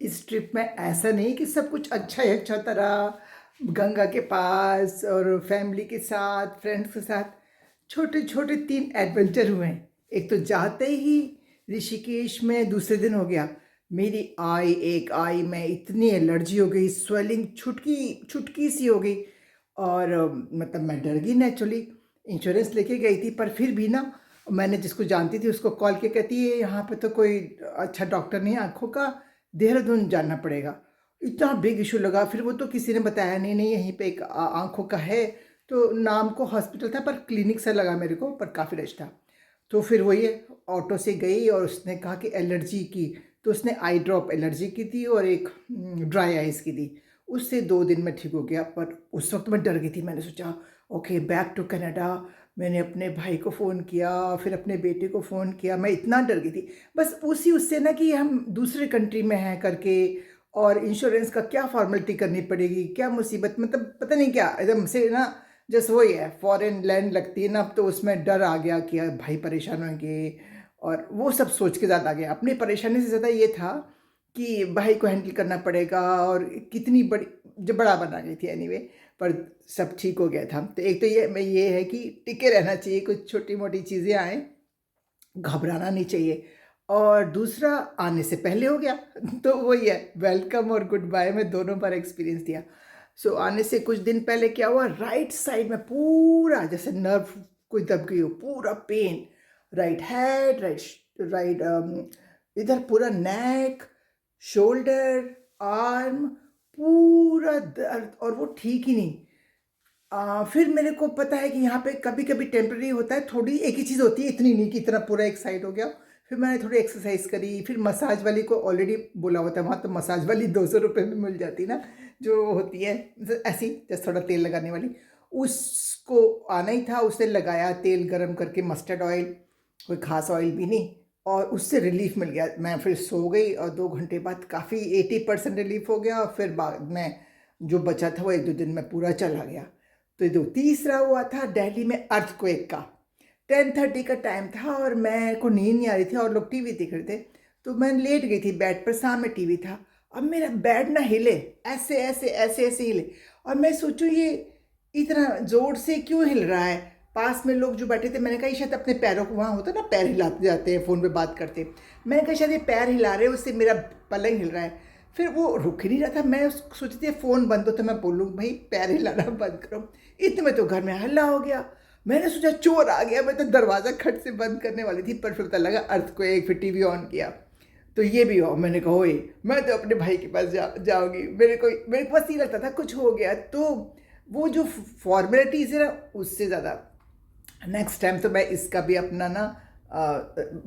इस ट्रिप में ऐसा नहीं कि सब कुछ अच्छा ही अच्छा होता रहा। गंगा के पास और फैमिली के साथ, फ्रेंड्स के साथ छोटे-छोटे 3 एडवेंचर हुए हैं। एक तो जाते ही ऋषिकेश में दूसरे दिन हो गया। मेरी एक आई में इतनी एलर्जी हो गई, स्वेलिंग छुटकी छुटकी सी हो गई और मतलब मैं डर गई नेचुरली। इंश्योरेंस लेके गई थी पर फिर भी ना मैंने जिसको जानती थी उसको कॉल किया, कहती है यहाँ पे तो कोई अच्छा डॉक्टर नहीं है आँखों का, देहरादून जाना पड़ेगा। इतना बिग इश्यू लगा, फिर वो तो किसी ने बताया नहीं, नहीं यहीं पे एक आँखों का है, तो नाम को हॉस्पिटल था पर क्लिनिक सा लगा मेरे को, पर काफ़ी रश था। तो फिर वही है, ऑटो से गई और उसने कहा कि एलर्जी की, तो उसने आई ड्रॉप एलर्जी की दी और एक ड्राई आइज़ की दी। उससे 2 दिन में ठीक हो गया, पर उस वक़्त मैं डर गई थी। मैंने सोचा ओके बैक टू कनाडा। मैंने अपने भाई को फ़ोन किया, फिर अपने बेटे को फ़ोन किया, मैं इतना डर गई थी। बस उसी उससे ना कि हम दूसरे कंट्री में हैं करके और इंश्योरेंस का क्या फ़ॉर्मेलिटी करनी पड़ेगी, क्या मुसीबत, मतलब पता नहीं क्या एकदम से ना, जस्ट वही है फ़ॉरेन लैंड लगती है ना, अब तो उसमें डर आ गया कि यार भाई परेशान होंगे और वो सब सोच के ज़्यादा आ गया। अपनी परेशानी से ज़्यादा ये था कि भाई को हैंडल करना पड़ेगा और कितनी बड़ी जो बड़ा बना गई थी एनीवे, पर सब ठीक हो गया था। तो एक तो ये है कि टिके रहना चाहिए, कुछ छोटी-मोटी चीज़ें आएँ, घबराना नहीं चाहिए और दूसरा आने से पहले हो गया तो वही है, वेलकम और गुड बाय में दोनों बार एक्सपीरियंस दिया। सो आने से कुछ दिन पहले क्या हुआ, राइट साइड में पूरा जैसे नर्व कोई दब गई हो, पूरा पेन, राइट हेड, राइट इधर पूरा नेक, शोल्डर, आर्म, पूरा दर्द और वो ठीक ही नहीं। फिर मेरे को पता है कि यहाँ पे कभी-कभी टेम्परेरी होता है, थोड़ी एक ही चीज़ होती है, इतनी नहीं कि इतना पूरा एक साइड हो गया। फिर मैंने थोड़ी एक्सरसाइज करी, फिर मसाज वाली को ऑलरेडी बोला हुआ था, वहाँ तो मसाज वाली ₹200 में मिल जाती ना, जो होती है ऐसी जस्ट थोड़ा तेल लगाने वाली। उसको आना ही था, उसने लगाया तेल गरम करके, मस्टर्ड ऑयल, कोई ख़ास ऑयल भी नहीं, और उससे रिलीफ़ मिल गया। मैं फिर सो गई और 2 घंटे बाद काफ़ी 80% रिलीफ़ हो गया और फिर बाद में जो बचा था वो 1-2 दिन में पूरा चला गया। तो जो तीसरा हुआ था दिल्ली में अर्थक्वेक का, 10:30 का टाइम था और मैं को नींद नहीं आ रही थी और लोग टीवी देख रहे थे, तो मैं लेट गई थी बेड पर, सामने टीवी था। अब मेरा बेड ना हिले, ऐसे ऐसे ऐसे ऐसे हिले और मैं सोचूं ये इतना जोर से क्यों हिल रहा है। पास में लोग जो बैठे थे, मैंने कहा ये शायद अपने पैरों को, वहाँ होता है ना पैर हिलाते जाते हैं फ़ोन पे बात करते, मैंने कहा शायद ये पैर हिला रहे हैं उससे मेरा पलंग हिल रहा है। फिर वो रुक ही नहीं रहा था, मैं सोचती थी फ़ोन बंद हो तो मैं बोलूँ भाई पैर हिलाना बंद करो, इतने में तो घर में हल्ला हो गया। मैंने सोचा चोर आ गया, मैं तो दरवाज़ा खट से बंद करने वाली थी, पर फिर पता लगा अर्थक्वेक, फिर टीवी ऑन किया तो ये भी हुआ। मैंने कहा ओए मैं तो अपने भाई के पास जाऊंगी, मेरे को बस ये लगता था कुछ हो गया। तो वो जो फॉर्मेलिटीज़ है ना, उससे ज़्यादा नेक्स्ट टाइम तो मैं इसका भी अपना ना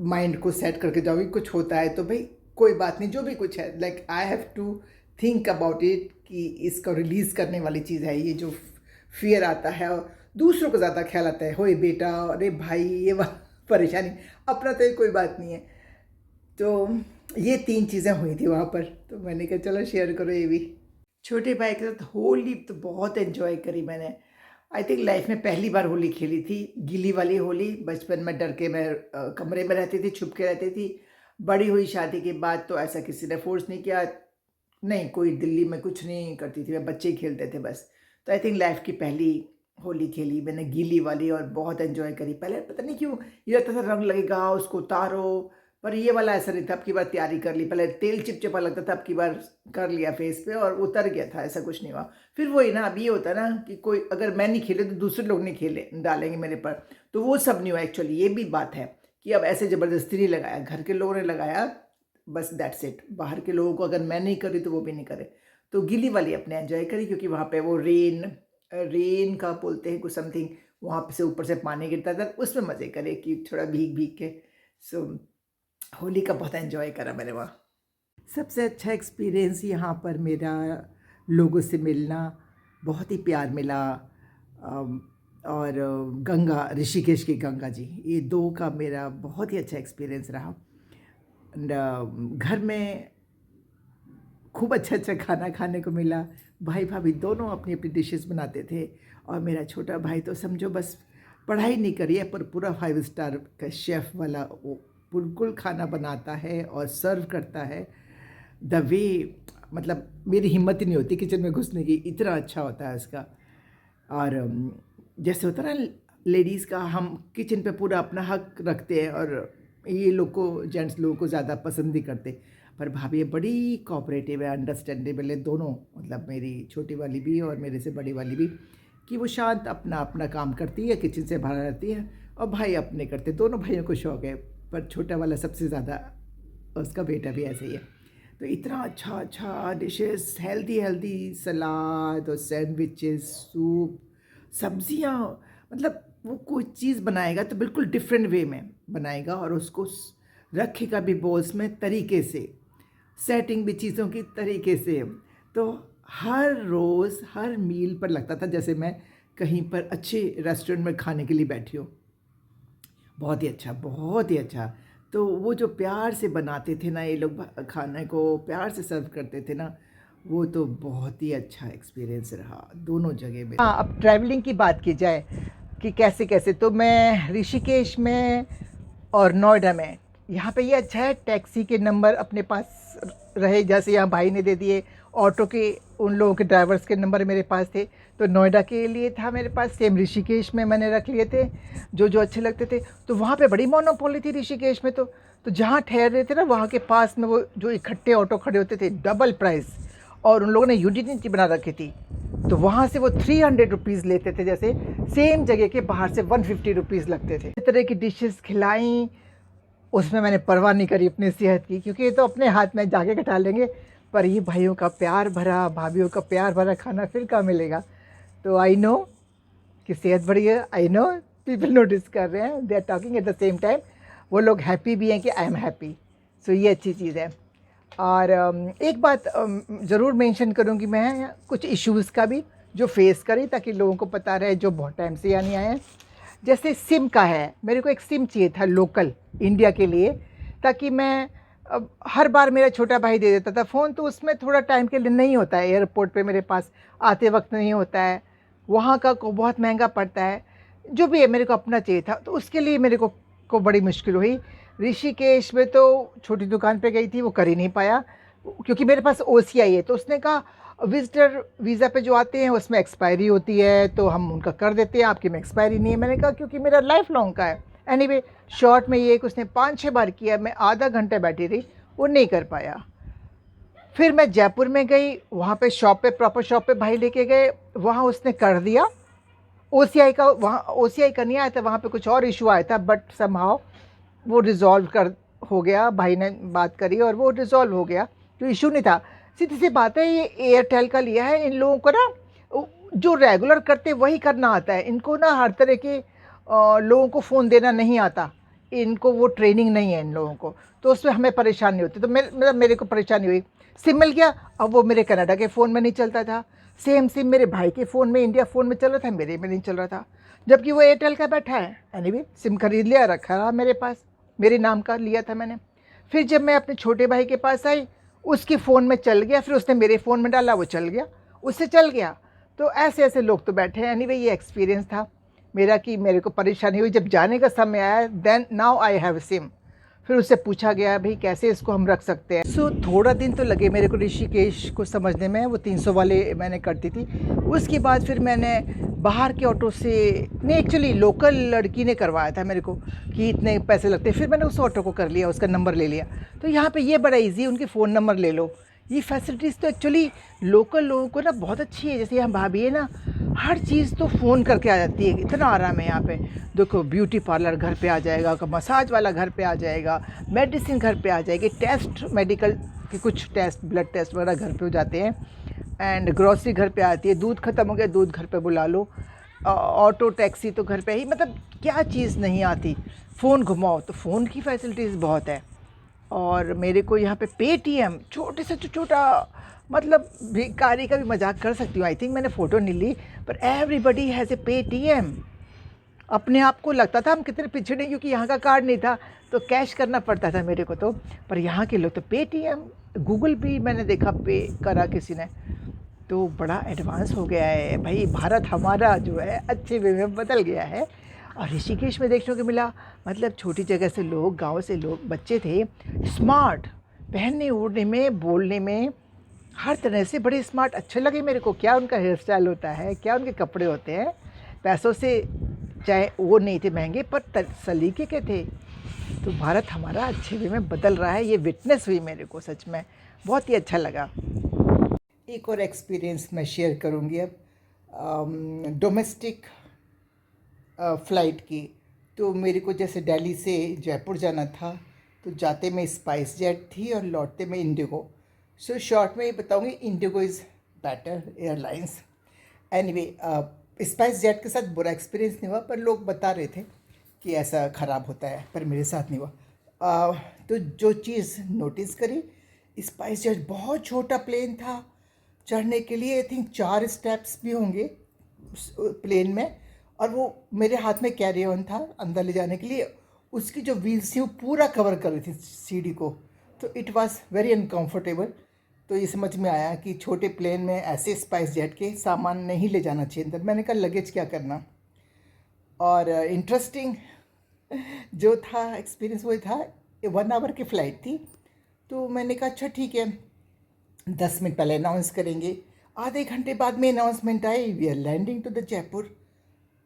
माइंड को सेट करके जाऊँगी, कुछ होता है तो भाई कोई बात नहीं, जो भी कुछ है like I have to think about it कि इसको रिलीज़ करने वाली चीज़ है ये, जो फियर आता है और दूसरों को ज़्यादा ख्याल आता है, होए बेटा, अरे भाई ये परेशानी, अपना तो ये कोई बात नहीं है। तो ये 3 चीज़ें हुई थी वहाँ पर, तो मैंने कहा चलो शेयर करो ये भी। छोटे भाई के साथ होली तो बहुत एन्जॉय करी मैंने। आई थिंक लाइफ में पहली बार होली खेली थी, गीली वाली होली। बचपन में डर के मैं कमरे में रहती थी, छुप के रहती थी। बड़ी हुई शादी के बाद तो ऐसा किसी ने फ़ोर्स नहीं किया, नहीं कोई दिल्ली में कुछ नहीं करती थी मैं, बच्चे ही खेलते थे बस। तो आई थिंक लाइफ की पहली होली खेली मैंने गीली वाली और बहुत एन्जॉय करी। पहले पता नहीं क्यों ये लगता था रंग लगेगा उसको उतारो, पर ये वाला ऐसा नहीं था, अब की बार तैयारी कर ली। पहले तेल चिपचिपा लगता था, अब की बार कर लिया फेस पे और उतर गया था, ऐसा कुछ नहीं हुआ। फिर वही ना, अब ये होता है ना कि कोई अगर मैं नहीं खेले तो दूसरे लोग नहीं खेले डालेंगे मेरे पर, तो वो सब नहीं हुआ एक्चुअली। ये भी बात है कि अब ऐसे ज़बरदस्ती नहीं लगाया, घर के लोगों ने लगाया, बस दैट्स इट। बाहर के लोगों को अगर मैं नहीं करी तो वो भी नहीं करे। तो गीली वाली अपने एंजॉय करी क्योंकि वहाँ पे वो रेन का बोलते हैं कुछ समथिंग, वहाँ पे से ऊपर से पानी गिरता था, उसमें मज़े करे कि थोड़ा भीग भीग के। सो होली का बहुत एंजॉय करा मैंने वहाँ। सबसे अच्छा एक्सपीरियंस यहाँ पर मेरा लोगों से मिलना, बहुत ही प्यार मिला। अम, और गंगा, ऋषिकेश की गंगा जी, ये 2 का मेरा बहुत ही अच्छा एक्सपीरियंस रहा। एंड घर में खूब अच्छा-अच्छा खाना खाने को मिला। भाई-भाभी दोनों अपनी-अपनी डिशेज़ बनाते थे और मेरा छोटा भाई तो समझो बस पढ़ाई नहीं करी है, पर पूरा 5 स्टार का शेफ़ वाला वो बिल्कुल खाना बनाता है और सर्व करता है। द वे, मतलब मेरी हिम्मत ही नहीं होती किचन में घुसने की, इतना अच्छा होता है उसका। और जैसे होता है ना लेडीज़ का, हम किचन पे पूरा अपना हक रखते हैं और ये लोग को, जेंट्स लोगों को ज़्यादा पसंद नहीं करते। पर भाभी बड़ी कोऑपरेटिव है, अंडरस्टैंडेबल है दोनों, मतलब मेरी छोटी वाली भी और मेरे से बड़ी वाली भी, कि वो शांत अपना अपना काम करती है, किचन से बाहर रहती है, और भाई अपने करते, दोनों भाइयों को शौक है। पर छोटा वाला सबसे ज़्यादा, उसका बेटा भी ऐसे ही है। तो इतना अच्छा अच्छा डिशेस, हेल्दी हेल्दी सलाद और सैंडविचेस, सूप, सब्जियां, मतलब वो कोई चीज़ बनाएगा तो बिल्कुल डिफरेंट वे में बनाएगा और उसको रखेगा भी बोल्स में तरीके से, सेटिंग भी चीज़ों की तरीके से। तो हर रोज़ हर मील पर लगता था जैसे मैं कहीं पर अच्छे रेस्टोरेंट में खाने के लिए बैठी हूँ। बहुत ही अच्छा, बहुत ही अच्छा। तो वो जो प्यार से बनाते थे ना ये लोग, खाने को प्यार से सर्व करते थे ना, वो तो बहुत ही अच्छा एक्सपीरियंस रहा दोनों जगह में। हाँ, अब ट्रैवलिंग की बात की जाए कि कैसे कैसे, तो मैं ऋषिकेश में और नोएडा में, यहाँ पे ये अच्छा है टैक्सी के नंबर अपने पास रहे, जैसे यहाँ भाई ने दे दिए, ऑटो के उन लोगों के ड्राइवर्स के नंबर मेरे पास थे। तो नोएडा के लिए था मेरे पास, सेम ऋषिकेश में मैंने रख लिए थे जो जो अच्छे लगते थे। तो वहाँ पे बड़ी मोनोपोली थी ऋषिकेश में। तो जहाँ ठहर रहे थे ना, वहाँ के पास में वो जो इकट्ठे ऑटो खड़े होते थे, डबल प्राइस, और उन लोगों ने यूटिलिटी बना रखी थी। तो वहाँ से वो 300 रुपीज़ लेते थे, जैसे सेम जगह के बाहर से 150 रुपीज़ लगते थे। इस तरह की डिशेस खिलाई, उसमें मैंने परवाह नहीं करी अपनी सेहत की, क्योंकि ये तो अपने हाथ में जाके कटा लेंगे। पर ये भाइयों का प्यार भरा, भाभीयों का प्यार भरा खाना फिर कहाँ मिलेगा। तो आई नो कि सेहत बढ़ी है, आई नो पीपल नोटिस कर रहे हैं, they are talking at the same time, वो लोग हैप्पी भी हैं कि आई एम हैप्पी। सो ये अच्छी चीज़ है। और एक बात ज़रूर मेंशन करूँगी मैं, कुछ इश्यूज़ का भी जो फेस करी, ताकि लोगों को पता रहे जो बहुत टाइम से यहाँ नहीं आए हैं। जैसे सिम का है, मेरे को एक सिम चाहिए था लोकल इंडिया के लिए, ताकि मैं, अब हर बार मेरा छोटा भाई दे देता था फ़ोन, तो उसमें थोड़ा टाइम के लिए नहीं होता है, एयरपोर्ट पे मेरे पास आते वक्त नहीं होता है, वहाँ का को बहुत महंगा पड़ता है, जो भी है मेरे को अपना चाहिए था। तो उसके लिए मेरे को बड़ी मुश्किल हुई। ऋषिकेश में तो छोटी दुकान पे गई थी, वो कर ही नहीं पाया, क्योंकि मेरे पास OCI है। तो उसने कहा विजिटर वीज़ा पे जो आते हैं उसमें एक्सपायरी होती है, तो हम उनका कर देते हैं, आपकी में एक्सपायरी नहीं है। मैंने कहा क्योंकि मेरा लाइफ लॉन्ग का है। एनीवे, शॉर्ट में ये कि उसने 5-6 बार किया, मैं आधा घंटा बैठी रही, वो नहीं कर पाया। फिर मैं जयपुर में गई, वहाँ पे शॉप पे, प्रॉपर शॉप पे भाई लेके गए, वहाँ उसने कर दिया। OCI का, वहाँ OCI का नहीं आया था, वहाँ पे कुछ और इशू आया था, बट समहाउ वो रिज़ॉल्व कर हो गया, भाई ने बात करी और वो रिज़ॉल्व हो गया, तो इशू नहीं था। सीधी सी बात है, ये एयरटेल का लिया है। इन लोगों को ना जो रेगुलर करते वही करना आता है, इनको ना हर तरह के लोगों को फ़ोन देना नहीं आता, इनको वो ट्रेनिंग नहीं है इन लोगों को, तो उसमें हमें परेशानी होती। तो मेरे को परेशानी हुई, सिम मिल गया, अब वो मेरे कनाडा के फ़ोन में नहीं चलता था, सेम सिम मेरे भाई के फ़ोन में, इंडिया फ़ोन में चल रहा था, मेरे में नहीं चल रहा था, जबकि वो एयरटेल का बैठा है। एनीवे, सिम खरीद लिया, रखा रहा मेरे पास, मेरे नाम का लिया था मैंने। फिर जब मैं अपने छोटे भाई के पास आई, उसके फ़ोन में चल गया, फिर उसने मेरे फ़ोन में डाला, वो चल गया, उससे चल गया। तो ऐसे ऐसे लोग तो बैठे हैं। एनीवे, ये एक्सपीरियंस था मेरा कि मेरे को परेशानी हुई। जब जाने का समय आया, then now I have SIM. फिर उससे पूछा गया भाई कैसे इसको हम रख सकते हैं। सो थोड़ा दिन तो लगे मेरे को ऋषिकेश को समझने में, वो 300 वाले मैंने करती थी। उसके बाद फिर मैंने बाहर के ऑटो से, नहीं एक्चुअली लोकल लड़की ने करवाया था मेरे को कि इतने पैसे लगते, फिर मैंने उस ऑटो को कर लिया, उसका नंबर ले लिया। तो यहाँ पे ये बड़ा इजी, उनके फ़ोन नंबर ले लो। ये फैसिलिटीज़ तो एक्चुअली लोकल लोगों को ना बहुत अच्छी है। जैसे यहाँ भाभी है ना, हर चीज़ तो फ़ोन करके आ जाती है, इतना आराम है यहाँ पे। देखो, ब्यूटी पार्लर घर पे आ जाएगा, मसाज वाला घर पे आ जाएगा, मेडिसिन घर पे आ जाएगी, टेस्ट मेडिकल के कुछ टेस्ट, ब्लड टेस्ट वगैरह घर पे हो जाते हैं, एंड ग्रॉसरी घर पे आती है, दूध ख़त्म हो गया दूध घर पे बुला लो, ऑटो टैक्सी तो घर पे ही, मतलब क्या चीज़ नहीं आती। फ़ोन घुमाओ तो फ़ोन की फैसिलिटीज़ बहुत है। और मेरे को यहाँ पे पेटीएम, छोटे से छोटा, मतलब भिखारी का भी मजाक कर सकती हूँ। आई थिंक मैंने फ़ोटो नहीं ली, पर एवरीबडी हैज़ ए पेटीएम। अपने आप को लगता था हम कितने पिछड़े, क्योंकि यहाँ का कार्ड नहीं था तो कैश करना पड़ता था मेरे को तो। पर यहाँ के लोग तो पेटीएम, गूगल पे मैंने देखा पे करा किसी ने, तो बड़ा एडवांस हो गया है भाई। भारत हमारा जो है अच्छे वे में बदल गया है। और ऋषिकेश में देखने को मिला, मतलब छोटी जगह से लोग, गांव से लोग, बच्चे थे स्मार्ट, पहनने ओढ़ने में, बोलने में, हर तरह से बड़े स्मार्ट अच्छे लगे मेरे को। क्या उनका हेयर स्टाइल होता है, क्या उनके कपड़े होते हैं। पैसों से चाहे वो नहीं थे महंगे, पर सलीके के थे। तो भारत हमारा अच्छे वे में बदल रहा है, ये विटनेस हुई मेरे को। सच में बहुत ही अच्छा लगा। एक और एक्सपीरियंस मैं शेयर करूँगी अब, डोमेस्टिक फ़्लाइट की। तो मेरे को जैसे दिल्ली से जयपुर जाना था, तो जाते में स्पाइस जेट थी और लौटते में इंडिगो। सो शॉर्ट में ये बताऊँगी, Indigo is better airlines. Anyway, spice jet के साथ बुरा एक्सपीरियंस नहीं हुआ, पर लोग बता रहे थे कि ऐसा ख़राब होता है, पर मेरे साथ नहीं हुआ। तो जो चीज़ नोटिस करी, स्पाइस जेट बहुत छोटा प्लेन था। चढ़ने के लिए आई थिंक 4 स्टेप्स भी होंगे उस प्लेन में, और वो मेरे हाथ में कैरी ऑन था अंदर ले जाने के लिए। उसकी जो व्हील्स थी वो पूरा कवर कर रही थी सीढ़ी को, तो इट वाज वेरी अनकंफर्टेबल। तो ये समझ में आया कि छोटे प्लेन में ऐसे स्पाइस जेट के सामान नहीं ले जाना चाहिए अंदर। मैंने कहा लगेज क्या करना। और इंटरेस्टिंग जो था एक्सपीरियंस वो था, 1 आवर की फ़्लाइट थी। तो मैंने कहा अच्छा ठीक है, 10 मिनट पहले अनाउंस करेंगे। आधे घंटे बाद में अनाउंसमेंट आई, we are landing to the Jaipur.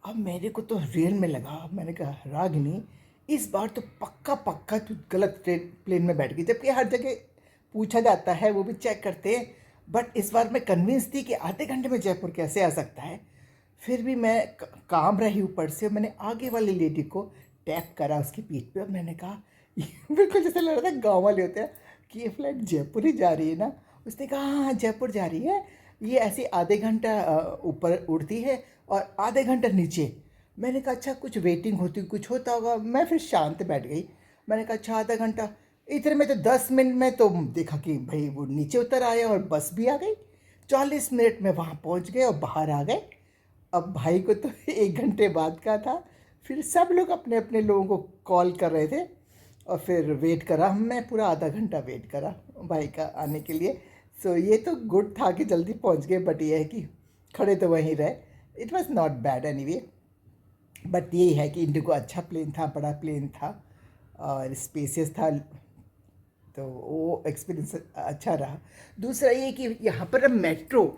अब मेरे को तो रियल में लगा, मैंने कहा रागिनी इस बार तो पक्का पक्का तू गलत प्लेन में बैठ गई। जबकि हर जगह पूछा जाता है, वो भी चेक करते हैं, बट इस बार मैं कन्विंस थी कि आधे घंटे में जयपुर कैसे आ सकता है। फिर भी मैं काम रही ऊपर से, मैंने आगे वाली लेडी को टैप करा उसकी पीठ पे, और मैंने कहा बिल्कुल जैसे लग रहा था गाँव वाले होते हैं कि ये फ्लाइट जयपुर ही जा रही है ना। उसने कहा हाँ जयपुर जा रही है, ये ऐसे आधे घंटा ऊपर उड़ती है और आधे घंटा नीचे। मैंने कहा अच्छा कुछ वेटिंग होती, कुछ होता होगा। मैं फिर शांत बैठ गई। मैंने कहा अच्छा आधा घंटा, इतने में तो 10 मिनट में तो देखा कि भाई वो नीचे उतर आया और बस भी आ गई। 40 मिनट में वहाँ पहुँच गए और बाहर आ गए। अब भाई को तो 1 घंटे बाद का था। फिर सब लोग अपने अपने लोगों को कॉल कर रहे थे, और फिर वेट करा। मैं पूरा आधा घंटा वेट करा भाई का आने के लिए। सो ये तो गुड था कि जल्दी पहुंच गए, बट ये है कि खड़े तो वहीं रहे। It was not bad anyway. But ये है कि इंडिगो अच्छा प्लेन था, बड़ा प्लेन था और स्पेसियस था, तो वो एक्सपीरियंस अच्छा रहा। दूसरा ये कि यहाँ पर मेट्रो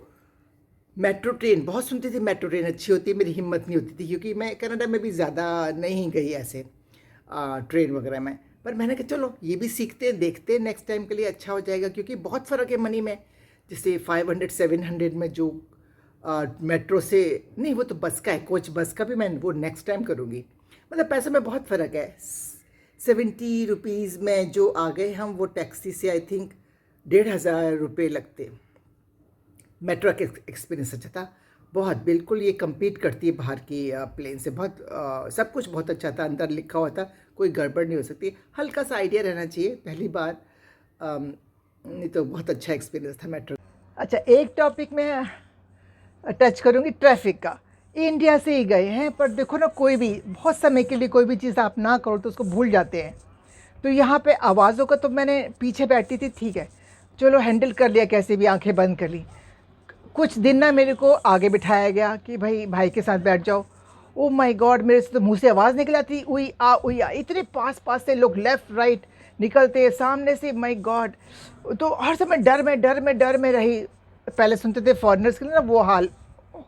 ट्रेन बहुत सुनती थी। मेट्रो ट्रेन अच्छी होती है, मेरी हिम्मत नहीं होती थी, क्योंकि मैं कनाडा में भी ज़्यादा नहीं गई ऐसे ट्रेन वगैरह में। पर मैंने कहा चलो ये भी सीखते हैं, देखते हैं, नेक्स्ट टाइम के लिए अच्छा हो जाएगा, क्योंकि बहुत फ़र्क है मनी में। जैसे 500-700 में जो मेट्रो से नहीं, वो तो बस का है, कोच बस का भी मैं वो नेक्स्ट टाइम करूँगी। मतलब पैसे में बहुत फ़र्क है। 70 रुपीज़ में जो आ गए हम, वो टैक्सी से आई थिंक 1,500 रुपये लगते। मेट्रो का एक्सपीरियंस अच्छा था बहुत। बिल्कुल ये कम्पीट करती है बाहर की प्लेन से। बहुत सब कुछ बहुत अच्छा था, अंदर लिखा हुआ था, कोई गड़बड़ नहीं हो सकती। हल्का सा आइडिया रहना चाहिए पहली बार, नहीं तो बहुत अच्छा एक्सपीरियंस था मेट्रो। अच्छा, एक टॉपिक में टच करूँगी, ट्रैफिक का। इंडिया से ही गए हैं, पर देखो ना, कोई भी बहुत समय के लिए कोई भी चीज़ आप ना करो तो उसको भूल जाते हैं। तो यहाँ पे आवाज़ों का तो मैंने पीछे बैठती थी, ठीक है चलो हैंडल कर लिया, कैसे भी आंखें बंद कर ली। कुछ दिन ना मेरे को आगे बिठाया गया कि भाई के साथ बैठ जाओ। ओ माय गॉड, मेरे से तो मुंह से आवाज़ निकल आती, उई आ उई आ। इतने पास पास से लोग लेफ़्ट राइट निकलते हैं सामने से, माय गॉड। तो हर समय डर में रही। पहले सुनते थे फॉरेनर्स के लिए ना, वो हाल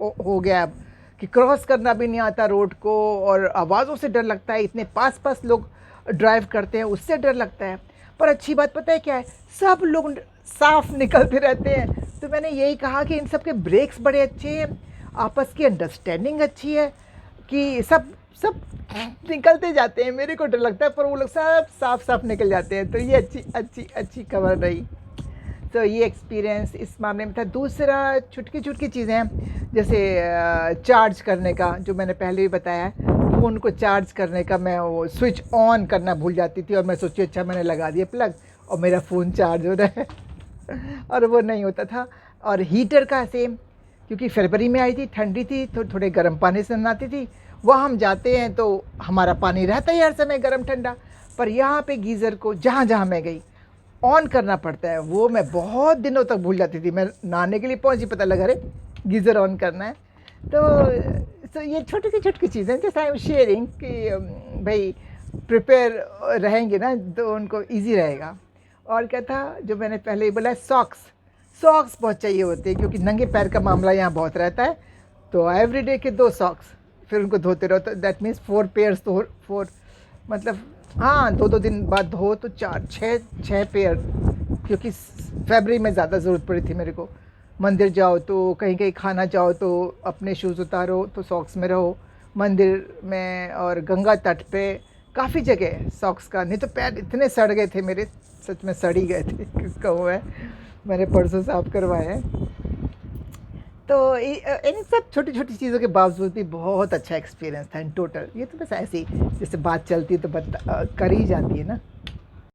हो गया अब कि क्रॉस करना भी नहीं आता रोड को, और आवाज़ों से डर लगता है। इतने पास पास लोग ड्राइव करते हैं, उससे डर लगता है। पर अच्छी बात पता है क्या है, सब लोग साफ निकलते रहते हैं। तो मैंने यही कहा कि इन सब के ब्रेक्स बड़े अच्छे हैं, आपस की अंडरस्टैंडिंग अच्छी है, कि सब सब निकलते जाते हैं। मेरे को डर लगता है, पर वो लोग सब साफ निकल जाते हैं। तो ये अच्छी खबर रही। तो ये एक्सपीरियंस इस मामले में था। दूसरा, छुटकी चीज़ें हैं, जैसे चार्ज करने का, जो मैंने पहले भी बताया है। फ़ोन को चार्ज करने का मैं वो स्विच ऑन करना भूल जाती थी, और मैं सोची अच्छा मैंने लगा दिया प्लग और मेरा फ़ोन चार्ज हो रहा है और वो नहीं होता था। और हीटर का सेम, क्योंकि फरवरी में आई थी, ठंडी थी, तो थोड़े गर्म पानी से नहाती थी। वहाँ हम जाते हैं तो हमारा पानी रहता है हर समय गर्म ठंडा, पर यहाँ पे गीज़र को जहाँ मैं गई ऑन करना पड़ता है। वो मैं बहुत दिनों तक भूल जाती थी। मैं नहाने के लिए पहुँची, पता लगा अरे गीज़र ऑन करना है। तो ये छोटी चीज़ें, जैसे आई एम शेयरिंग कि भाई प्रिपेयर रहेंगे ना तो उनको इजी रहेगा। और क्या था जो मैंने पहले ही बोला, सॉक्स। सॉक्स बहुत चाहिए होते हैं क्योंकि नंगे पैर का मामला यहाँ बहुत रहता है। तो एवरीडे के 2 सॉक्स, फिर उनको धोते रहो, तो दैट मीन्स 4 पेयर्स, तो 4 मतलब हाँ 2-2 दिन बाद धो तो 4 6 6 पेयर, क्योंकि फरवरी में ज़्यादा ज़रूरत पड़ी थी मेरे को। मंदिर जाओ तो कहीं कहीं खाना जाओ तो अपने शूज़ उतारो तो सॉक्स में रहो, मंदिर में और गंगा तट पे काफ़ी जगह सॉक्स का, नहीं तो पैर इतने सड़ गए थे मेरे, सच में सड़ ही गए थे किसका हुआ है, मैंने परसों साफ करवाए हैं। तो इन सब छोटी छोटी चीज़ों के बावजूद भी बहुत अच्छा एक्सपीरियंस था इन टोटल। ये तो बस ऐसे ही जैसे बात चलती है तो कर ही जाती है ना।